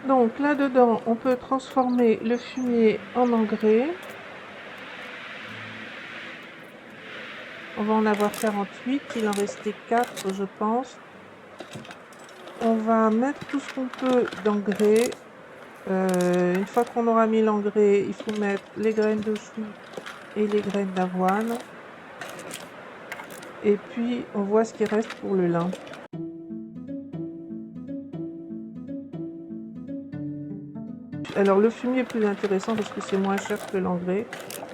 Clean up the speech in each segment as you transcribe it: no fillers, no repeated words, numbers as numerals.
Donc là-dedans, on peut transformer le fumier en engrais. On va en avoir 48, il en restait 4, je pense. On va mettre tout ce qu'on peut d'engrais. Une fois qu'on aura mis l'engrais, il faut mettre les graines de chou et les graines d'avoine. Et puis, on voit ce qui reste pour le lin. Alors, le fumier est plus intéressant parce que c'est moins cher que l'engrais.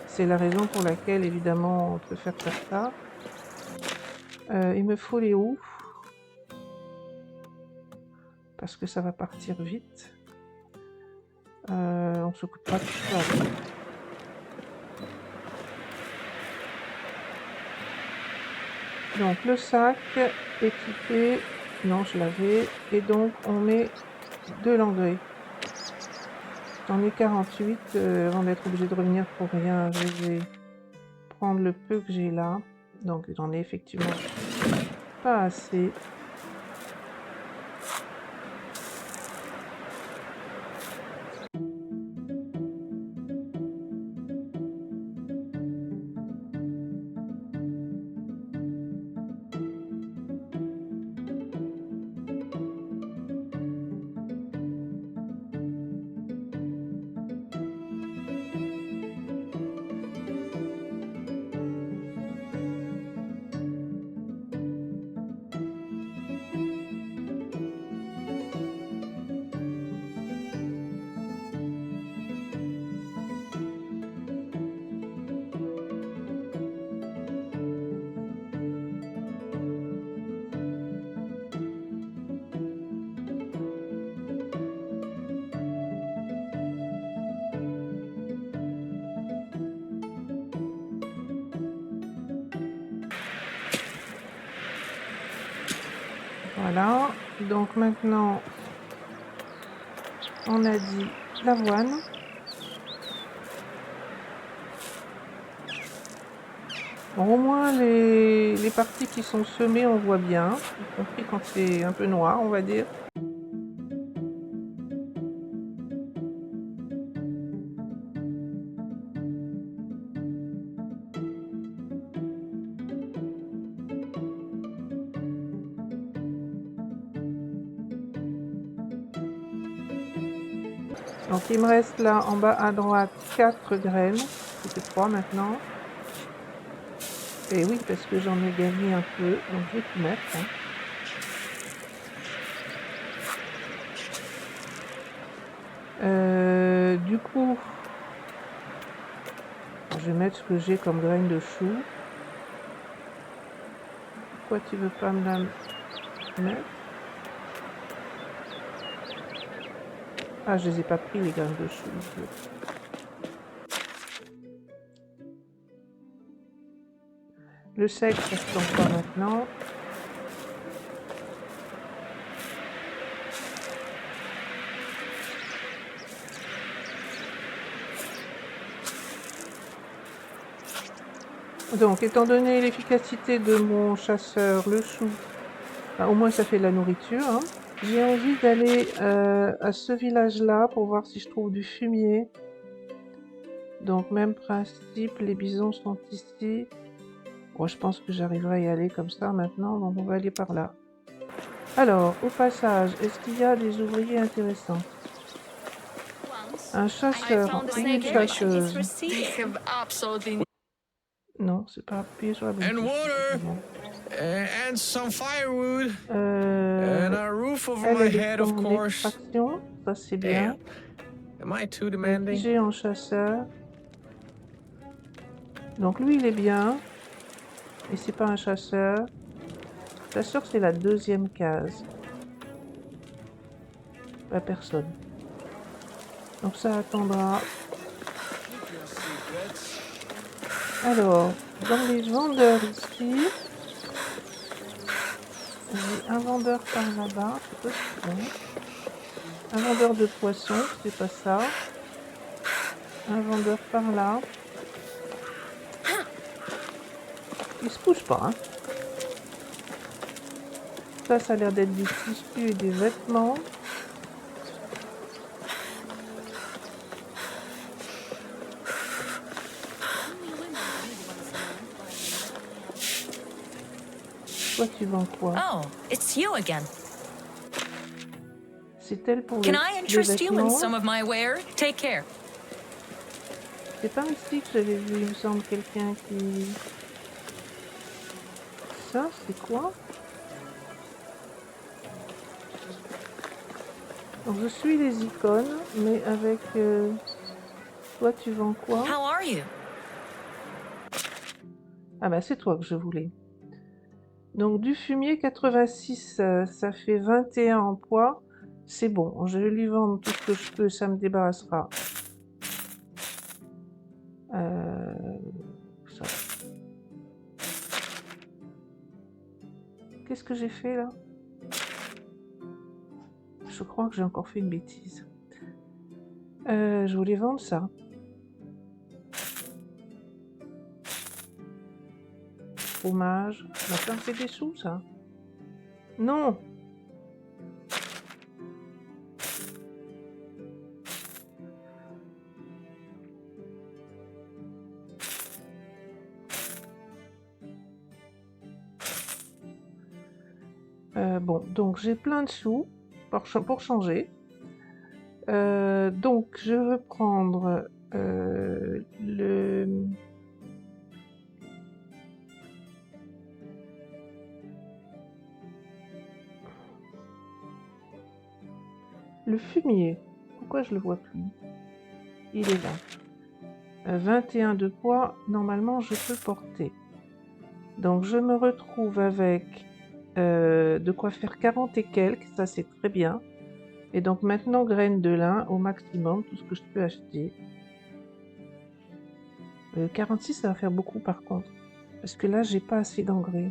C'est la raison pour laquelle, évidemment, on préfère faire ça. Il me faut les houes parce que ça va partir vite. On s'occupera de tout ça après. Donc le sac équipé, non je l'avais, et donc on met de l'engrais. J'en ai 48, avant d'être obligé de revenir pour rien, je vais prendre le peu que j'ai là. Donc j'en ai effectivement pas assez. Voilà, donc maintenant on a dit l'avoine. Bon, au moins les parties qui sont semées on voit bien, y compris quand c'est un peu noir on va dire. Donc il me reste là en bas à droite 4 graines, c'était 3 maintenant. Et oui, parce que j'en ai gagné un peu, donc je vais tout mettre. Hein. Du coup, je vais mettre ce que j'ai comme graines de chou. Pourquoi tu veux pas me la mettre? Ah, je les ai pas pris les graines de chou. Le sec, ça se plante pas maintenant. Donc, étant donné l'efficacité de mon chasseur, le chou, bah, au moins ça fait de la nourriture. Hein. J'ai envie d'aller à ce village-là pour voir si je trouve du fumier. Donc, même principe, les bisons sont ici. Bon, je pense que j'arriverai à y aller comme ça maintenant, donc on va aller par là. Alors, au passage, est-ce qu'il y a des ouvriers intéressants? Un chasseur, une chasseuse. Non, c'est pas appuyé sur la bonne touche. And some firewood. Elle est en extraction, ça c'est bien. Am I too demanding? Figé en chasseur. Donc lui il est bien. Et c'est pas un chasseur. Chasseur c'est la deuxième case. Pas personne. Donc ça attendra. Alors, dans les vendeurs ici, j'ai un vendeur par là-bas, je sais pas ce que c'est. Un vendeur de poissons, c'est pas ça. Un vendeur par là. Il se bouge pas, hein. Ça a l'air d'être du tissu et des vêtements. Toi, tu vends quoi? Oh, it's you again. C'est elle pour Can les I interest you in vêtements. some of my wear? Take care. C'est pas ici que j'avais vu, il me semble, quelqu'un qui... Ça, c'est quoi? Donc, je suis les icônes, mais avec... Toi, tu vends quoi? How are you? Ah bah, c'est toi que je voulais. Donc, du fumier 86, ça fait 21 en poids. C'est bon, je vais lui vendre tout ce que je peux, ça me débarrassera. Ça. Qu'est-ce que j'ai fait là? Je crois que j'ai encore fait une bêtise. Je voulais vendre ça. Fromage. Bah, ça me fait des sous, ça. Non! Bon, donc j'ai plein de sous pour changer. Donc je veux prendre le fumier. Pourquoi je le vois plus? Il est là. 21 de poids, normalement je peux porter. Donc je me retrouve avec de quoi faire 40 et quelques, ça c'est très bien. Et donc maintenant graines de lin au maximum, tout ce que je peux acheter. 46 ça va faire beaucoup par contre, parce que là j'ai pas assez d'engrais.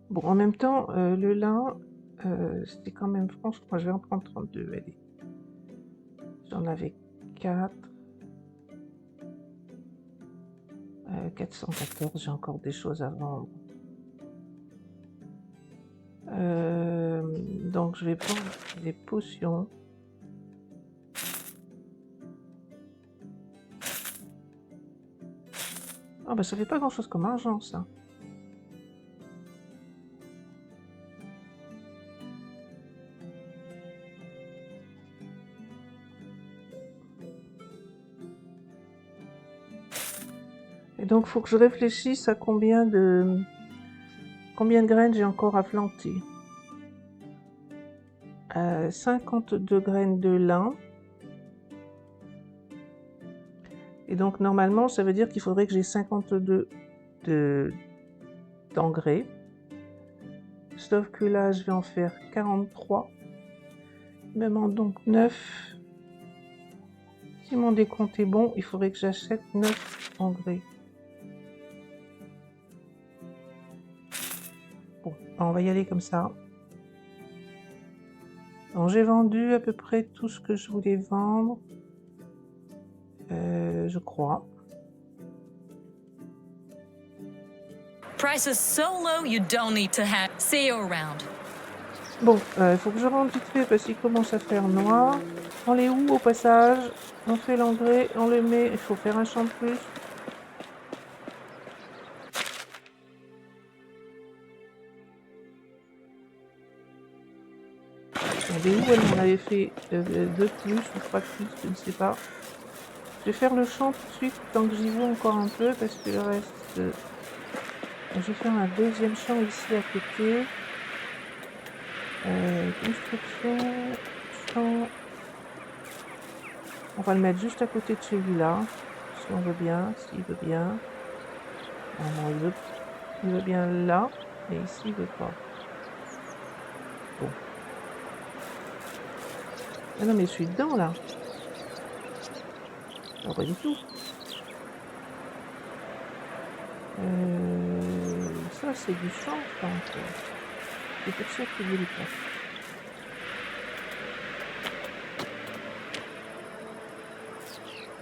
Bon, en même temps, le lin, c'était quand même franchement, je vais en prendre 32, allez. J'en avais 4. 414, j'ai encore des choses à vendre. Donc je vais prendre des potions. Ah bah ça fait pas grand chose comme argent ça. Et donc faut que je réfléchisse à combien de graines j'ai encore à planter. 52 graines de lin. Et donc normalement ça veut dire qu'il faudrait que j'ai 52 d'engrais. Sauf que là je vais en faire 43. Il me manque donc 9. Si mon décompte est bon, il faudrait que j'achète 9 engrais. Bon, on va y aller comme ça. Donc j'ai vendu à peu près tout ce que je voulais vendre. Je crois. Price is so low you don't need to have. See you around. Bon, il faut que je rentre vite fait parce qu'il commence à faire noir. On les où au passage? On fait l'engrais, on le met, il faut faire un champ de plus. Des où elle m'en avait fait 2 plus ou 3 plus, je ne sais pas. Je vais faire le champ tout de suite tant que j'y vais encore un peu parce que le reste... je vais faire un deuxième champ ici à côté. Construction, champ... On va le mettre juste à côté de celui-là, si on veut bien, s'il veut bien. Non, il veut bien là, et ici il veut pas. Bon. Ah non mais je suis dedans là. Ah, pas du tout. Ça c'est du champ, ça encore. C'est pour ça que je voulais pas.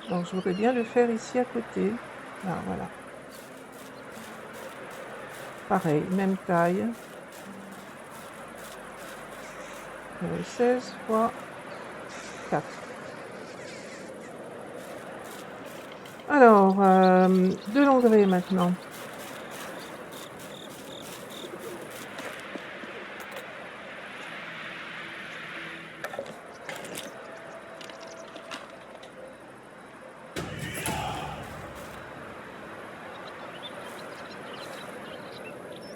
Donc je voudrais bien le faire ici à côté. Ah voilà. Pareil, même taille. 16 fois 4. Alors, de l'engrais maintenant.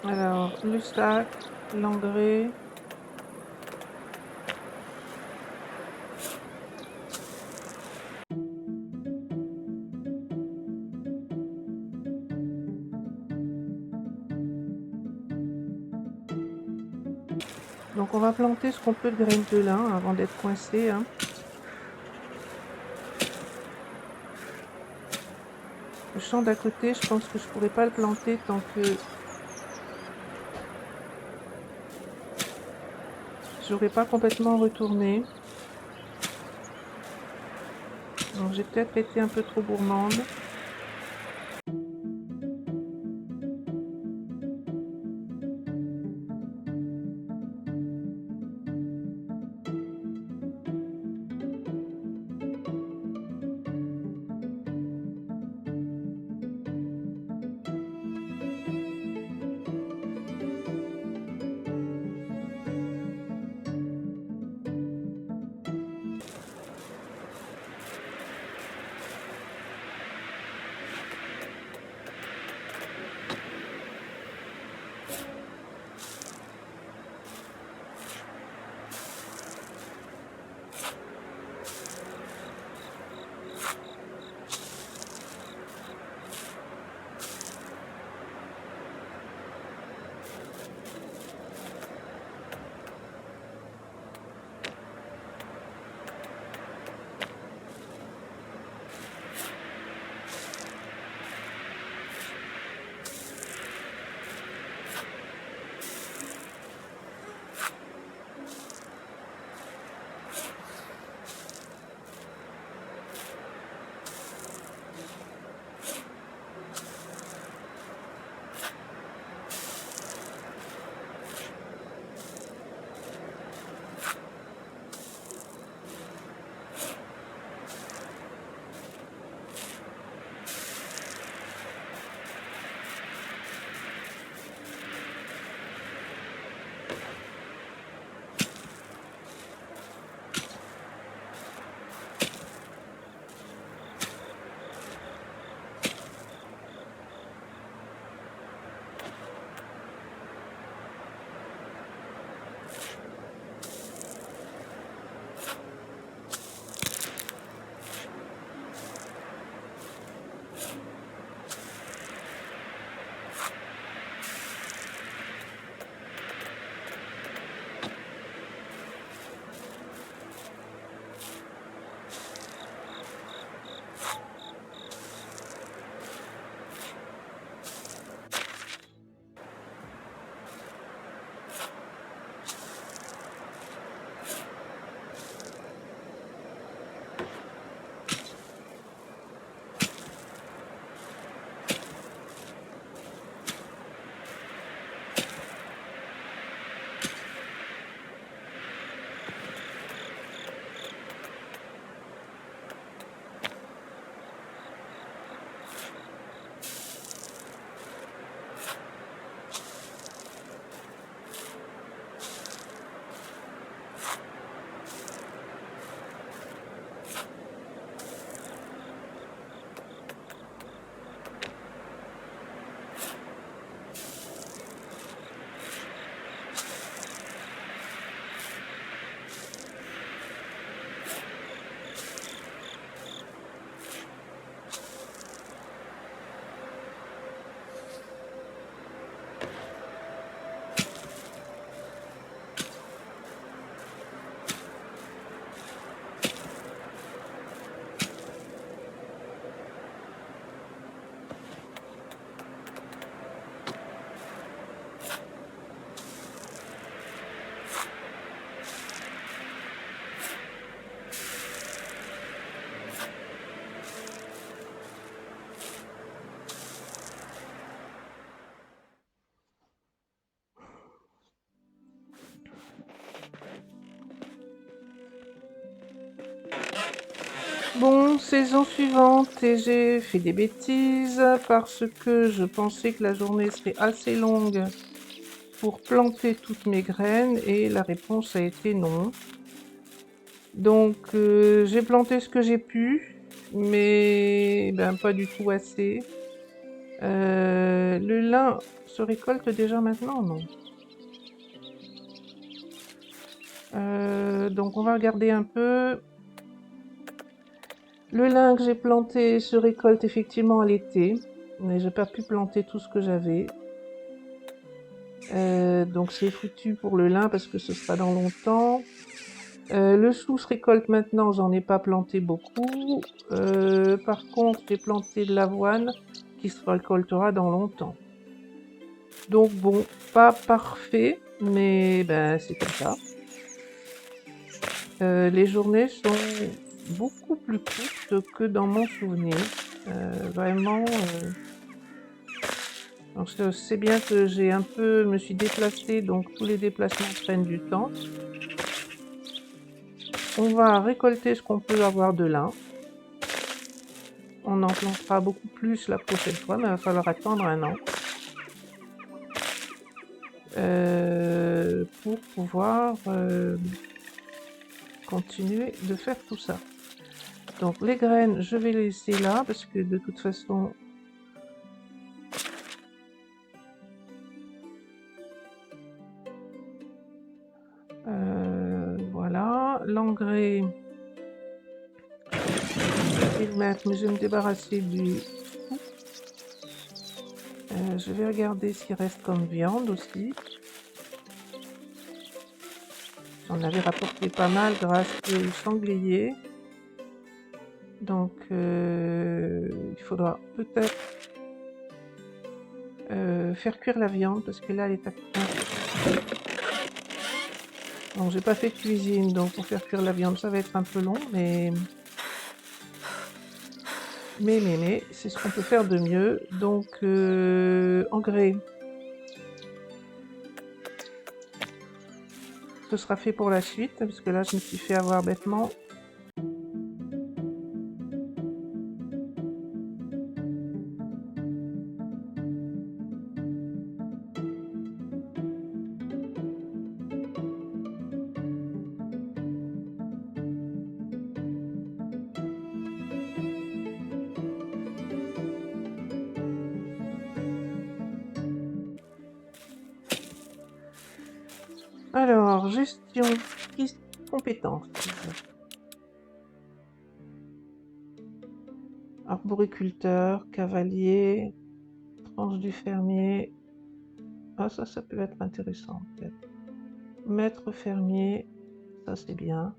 Alors, le sac, l'engrais. Donc on va planter ce qu'on peut de graines de lin avant d'être coincé, hein. Le champ d'à côté, je pense que je pourrais pas le planter tant que j'aurais pas complètement retourné. Donc j'ai peut-être été un peu trop gourmande. Bon, saison suivante et j'ai fait des bêtises parce que je pensais que la journée serait assez longue pour planter toutes mes graines et la réponse a été non. Donc j'ai planté ce que j'ai pu, mais ben, pas du tout assez. Le lin se récolte déjà maintenant, non? Donc on va regarder un peu. Le lin que j'ai planté se récolte effectivement à l'été, mais j'ai pas pu planter tout ce que j'avais. Donc c'est foutu pour le lin parce que ce sera dans longtemps. Le chou se récolte maintenant, j'en ai pas planté beaucoup. Par contre, j'ai planté de l'avoine qui se récoltera dans longtemps. Donc bon, pas parfait, mais ben c'est comme ça. Les journées sont beaucoup plus courtes que dans mon souvenir. Vraiment. Donc c'est bien que j'ai un peu, me suis déplacée, donc tous les déplacements prennent du temps. On va récolter ce qu'on peut avoir de lin. On en plantera beaucoup plus la prochaine fois, mais il va falloir attendre un an pour pouvoir continuer de faire tout ça. Donc les graines, je vais les laisser là parce que de toute façon, voilà. L'engrais, je vais le mettre, mais je vais me débarrasser du chou. Je vais regarder ce qui reste comme viande aussi. J'en avais rapporté pas mal grâce au sanglier. Donc il faudra peut-être faire cuire la viande parce que là elle est à cuire. Bon, j'ai pas fait de cuisine, donc pour faire cuire la viande ça va être un peu long, mais c'est ce qu'on peut faire de mieux. Donc engrais, ce sera fait pour la suite parce que là je me suis fait avoir bêtement. Alors, gestion, compétences. Arboriculteur, cavalier, tranche du fermier. Ah, ça peut être intéressant, peut-être. Maître fermier, ça c'est bien.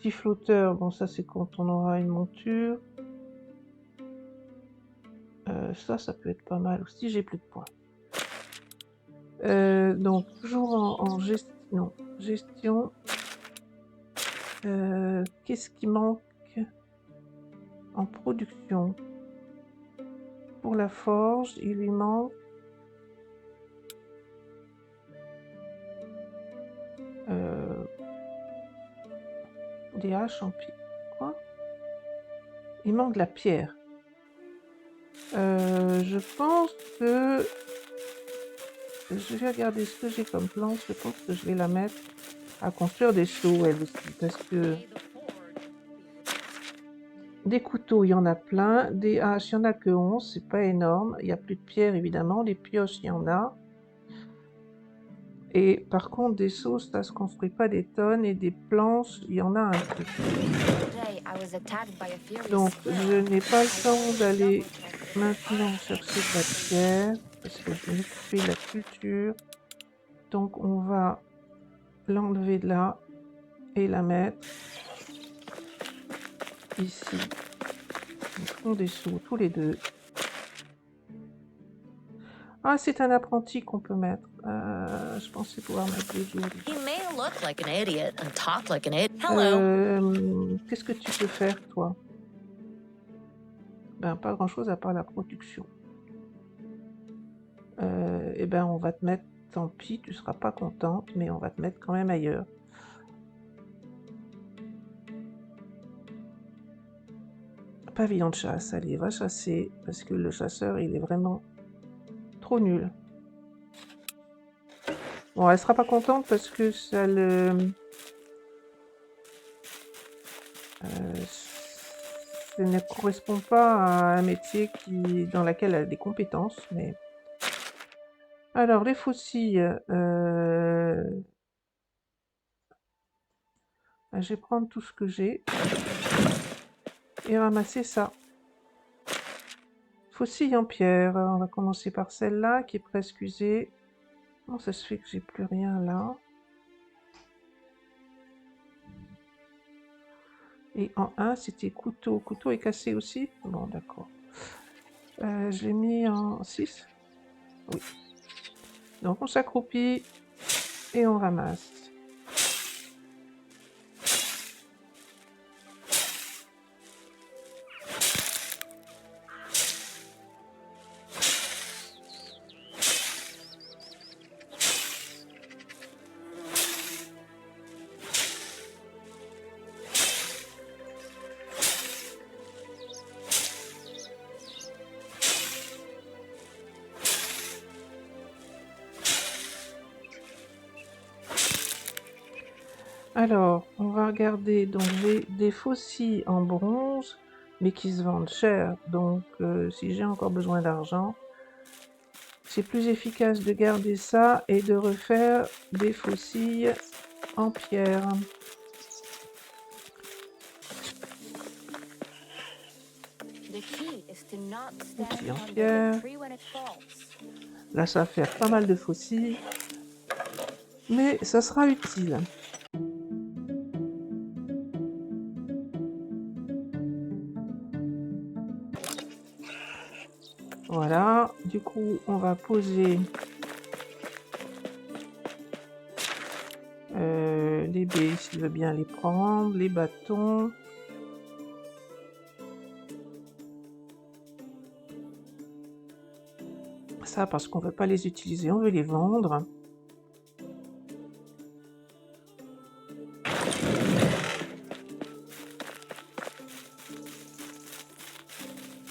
Siffloteur, bon, ça c'est quand on aura une monture. Ça peut être pas mal aussi, j'ai plus de points. Donc, toujours en gestion. Qu'est-ce qui manque en production? Pour la forge, il lui manque des haches en pierre. Quoi? Il manque de la pierre. Je pense que je vais regarder ce que j'ai comme plante. Je pense que je vais la mettre à construire des seaux, elle aussi, parce que des couteaux, il y en a plein. Des haches, il n'y en a que 11, c'est pas énorme. Il n'y a plus de pierre, évidemment. Des pioches, il y en a. Et par contre, des seaux, ça ne se construit pas des tonnes. Et des planches, il y en a un peu. Donc, je n'ai pas le temps d'aller maintenant chercher de la pierre, parce que je vais m'occuper de la culture. Donc, on va l'enlever de là et la mettre ici. Ils font des seaux tous les deux. Ah, c'est un apprenti qu'on peut mettre. Je pensais pouvoir mettre des jours. He may look like an idiot and talk like an idiot. Hello. Qu'est-ce que tu peux faire, toi? Ben, pas grand-chose à part la production. Eh ben, on va te mettre, tant pis, tu seras pas contente, mais on va te mettre quand même ailleurs. Pavillon de chasse, allez, va chasser, parce que le chasseur, il est vraiment trop nul. Bon, elle sera pas contente parce que ça le... ça ne correspond pas à un métier dans lequel elle a des compétences, mais... Alors, les faucilles, je vais prendre tout ce que j'ai et ramasser ça. Faucille en pierre, on va commencer par celle-là qui est presque usée. Comment ça se fait que j'ai plus rien là? Et en 1, c'était couteau. Couteau est cassé aussi? Bon, d'accord. Je l'ai mis en 6? Oui. Donc on s'accroupit et on ramasse. Alors, on va regarder, donc j'ai des faucilles en bronze, mais qui se vendent cher, donc si j'ai encore besoin d'argent, c'est plus efficace de garder ça et de refaire des faucilles en pierre. Faucilles en pierre. Là, ça va faire pas mal de faucilles, mais ça sera utile. Voilà, du coup, on va poser les baies, s'il veut bien les prendre, les bâtons. Ça, parce qu'on ne veut pas les utiliser, on veut les vendre.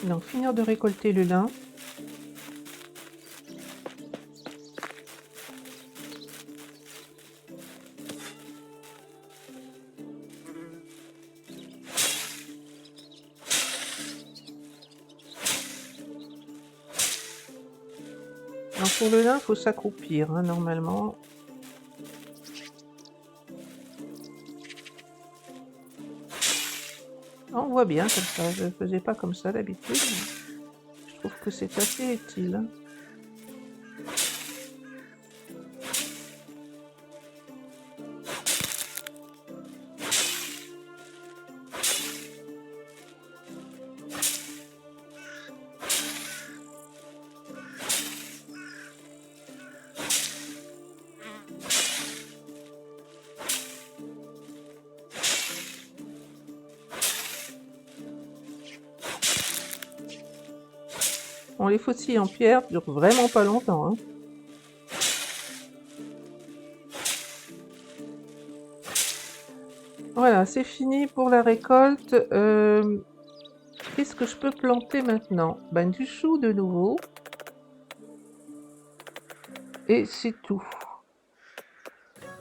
Donc, finir de récolter le lin. Donc, pour le lin, il faut s'accroupir, hein, normalement. On voit bien comme ça, je ne faisais pas comme ça d'habitude. Je trouve que c'est assez utile. Hein. Bon, les faucilles en pierre durent vraiment pas longtemps. Hein. Voilà, c'est fini pour la récolte. Qu'est-ce que je peux planter maintenant? Ben, du chou de nouveau. Et c'est tout.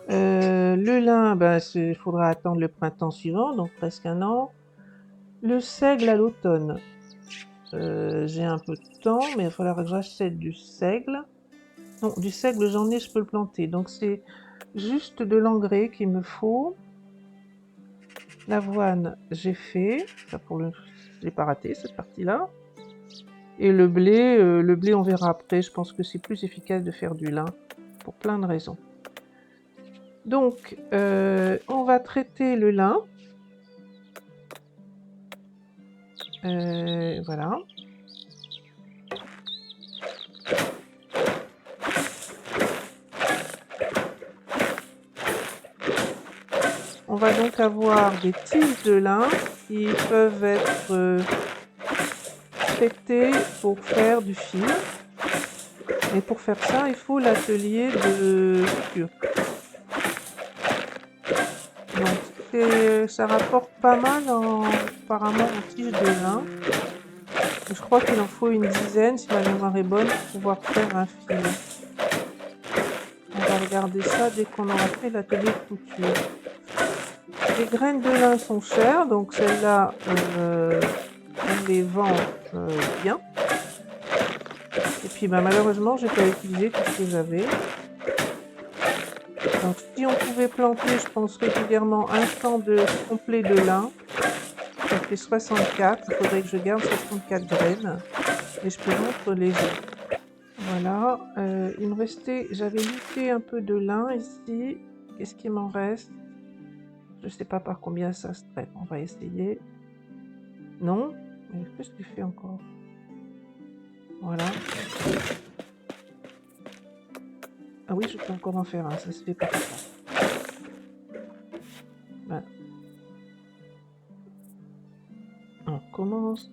Le lin, ben, il faudra attendre le printemps suivant, donc presque un an. Le seigle à l'automne. J'ai un peu de temps, mais il va falloir que j'achète du seigle. Non, du seigle j'en ai, je peux le planter. Donc c'est juste de l'engrais qu'il me faut. L'avoine, j'ai fait. Ça je l'ai pas raté cette partie-là. Et le blé, on verra après. Je pense que c'est plus efficace de faire du lin pour plein de raisons. Donc, on va traiter le lin. Voilà. On va donc avoir des tiges de lin qui peuvent être traitées pour faire du fil. Et pour faire ça, il faut l'atelier de couture. Donc, ça rapporte pas mal apparemment en tiges de lin. Je crois qu'il en faut une dizaine, si ma mémoire est bonne, pour pouvoir faire un fil. On va regarder ça dès qu'on aura fait l'atelier de couture. Les graines de lin sont chères, donc celles-là, les vend bien. Et puis bah, malheureusement, j'ai pas utilisé tout ce que j'avais. Donc si on pouvait planter, je pense régulièrement un champ complet de lin, ça fait 64. Il faudrait que je garde 64 graines et je peux mettre les œufs. Voilà, il me restait, j'avais looté un peu de lin ici. Qu'est-ce qu'il m'en reste? Je sais pas par combien ça se traite, on va essayer. Non? Mais qu'est-ce que tu fais encore? Voilà. Ah oui, je peux encore en faire un, ça se fait pas. Ben, on commence.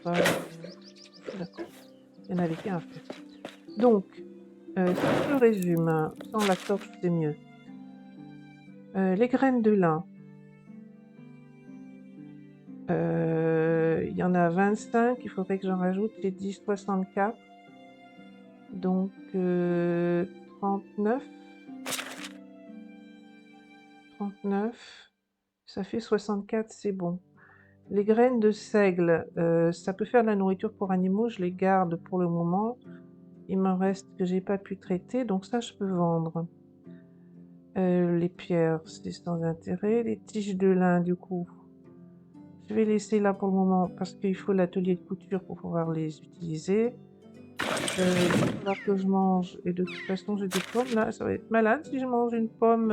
D'accord. Il y en avait qu'un à faire. Donc, si je résume, sans la torche, c'est mieux. Les graines de lin. Il y en a 25, il faudrait que j'en rajoute les 10, 64. Donc 39. 39. Ça fait 64, c'est bon. Les graines de seigle, ça peut faire de la nourriture pour animaux, je les garde pour le moment. Il m'en reste que j'ai pas pu traiter, donc ça je peux vendre. Les pierres, c'est sans intérêt. Les tiges de lin, du coup, je vais laisser là pour le moment parce qu'il faut l'atelier de couture pour pouvoir les utiliser. Il va falloir que je mange, et de toute façon j'ai des pommes là, ça va être malade si je mange une pomme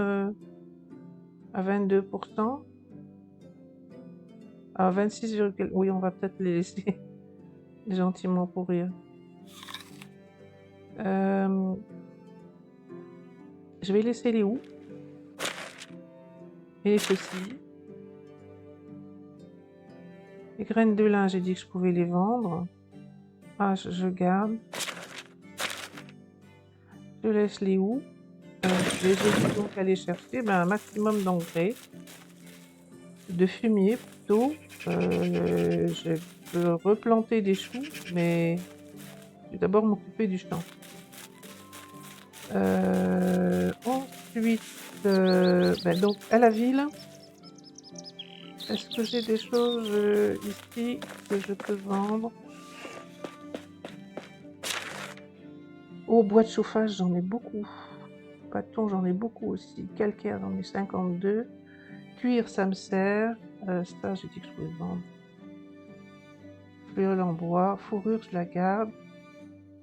à 22%. À 26, oui, on va peut-être les laisser gentiment pourrir. Je vais laisser les houx et les faucilles. Les graines de lin, j'ai dit que je pouvais les vendre. Ah, je garde. Je laisse les houx. Je vais donc aller chercher un maximum d'engrais, de fumier plutôt. Je peux replanter des choux, mais je vais d'abord m'occuper du champ. Ensuite, donc à la ville, est-ce que j'ai des choses ici que je peux vendre? Oh, bois de chauffage, j'en ai beaucoup. Bâton, j'en ai beaucoup aussi. Calcaire, j'en ai 52. Cuir, ça me sert. Ça, j'ai dit que je pouvais vendre. Fléole en bois. Fourrure, je la garde.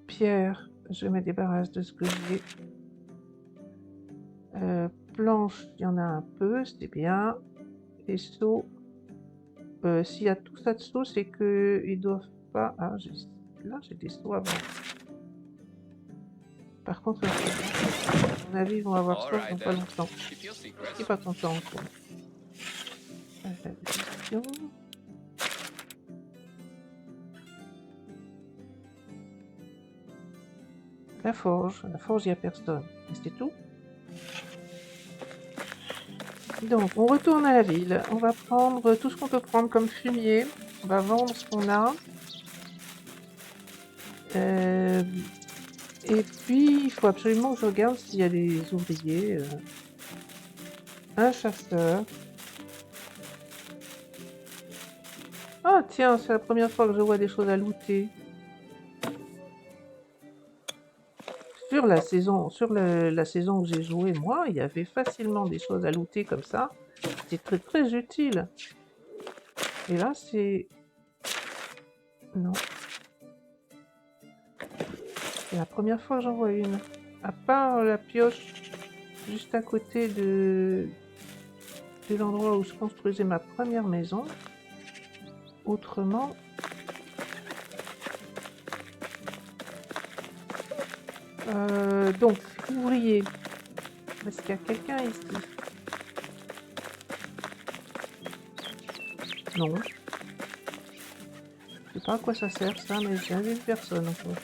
Pierre, je me débarrasse de ce que j'ai. Planche, il y en a un peu, c'est bien. Les seaux, s'il y a tout ça de seaux, c'est qu'ils doivent pas... Ah, là, j'ai des seaux à vendre. Par contre, à mon avis, ils vont avoir soif dans pas longtemps. Je suis pas content encore. La forge, il n'y a personne. Et c'est tout. Donc, on retourne à la ville. On va prendre tout ce qu'on peut prendre comme fumier. On va vendre ce qu'on a. Et puis, il faut absolument que je regarde s'il y a des ouvriers. Un chasseur. Ah, tiens, c'est la première fois que je vois des choses à looter. Sur la saison que j'ai joué, moi, il y avait facilement des choses à looter comme ça. C'était très très utile. Et là, c'est... Non. C'est la première fois que j'en vois une. À part la pioche juste à côté de l'endroit où je construisais ma première maison. Autrement... donc, ouvrier. Est-ce qu'il y a quelqu'un ici? Non. Je sais pas à quoi ça sert ça, mais j'ai jamais vu personne encore.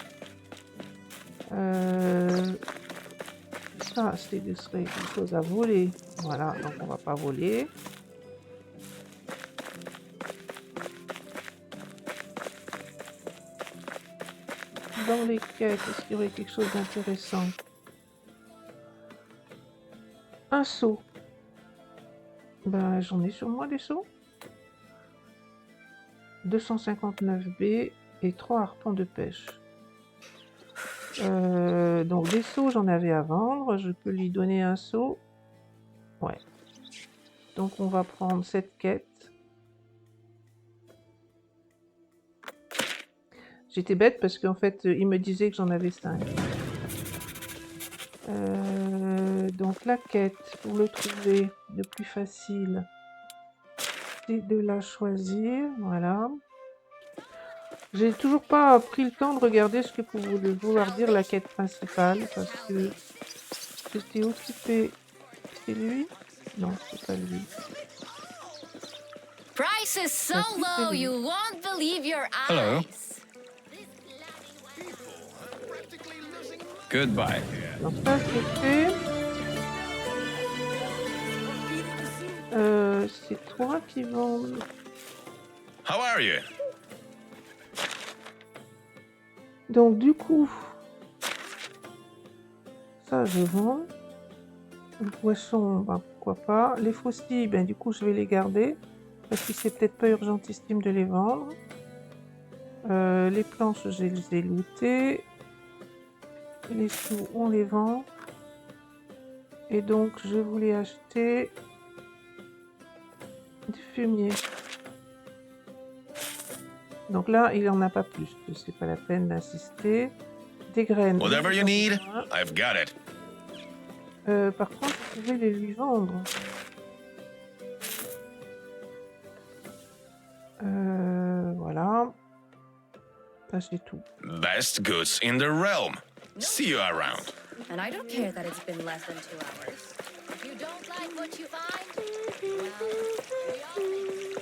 Ça, ce serait quelque chose à voler. Voilà, donc on va pas voler. Dans les quêtes, est-ce qu'il y aurait quelque chose d'intéressant? Un seau. Ben, j'en ai sur moi des seaux. 259 B et 3 harpons de pêche. Donc des seaux, j'en avais à vendre. Je peux lui donner un seau. Ouais. Donc on va prendre cette quête. J'étais bête parce qu'en fait, il me disait que j'en avais 5. Donc la quête, pour le trouver le plus facile, c'est de la choisir. Voilà. J'ai toujours pas pris le temps de regarder ce que pouvait vouloir dire la quête principale parce que j'étais occupée. C'est lui? Non, c'est pas lui. Price is so Ah, si, c'est low lui. you won't believe your Hello. eyes. Goodbye. Donc ça c'est fait. C'est toi qui vends. How are you? Donc du coup, ça je vends. Le poisson, ben, pourquoi pas. Les faucilles, ben du coup je vais les garder. Parce que c'est peut-être pas urgentissime de les vendre. Les planches, je les ai lootées. Les sous, on les vend. Et donc je voulais acheter du fumier. Donc là, il en a pas plus. C'est pas la peine d'insister. Des graines. Whatever you need, I've got it. Par contre, je vais les lui vendre. Voilà. Ça, c'est tout. Best goods in the realm. See you around. And I don't care that it's been less than 2 hours. If you don't like what you find, well, we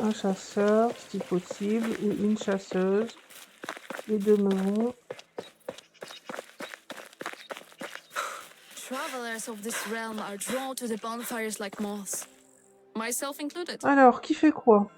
Un chasseur, si possible, ou une chasseuse. Les deux me vont. Travelers of this realm are drawn to the bonfires like moths, myself included. Alors, qui fait quoi?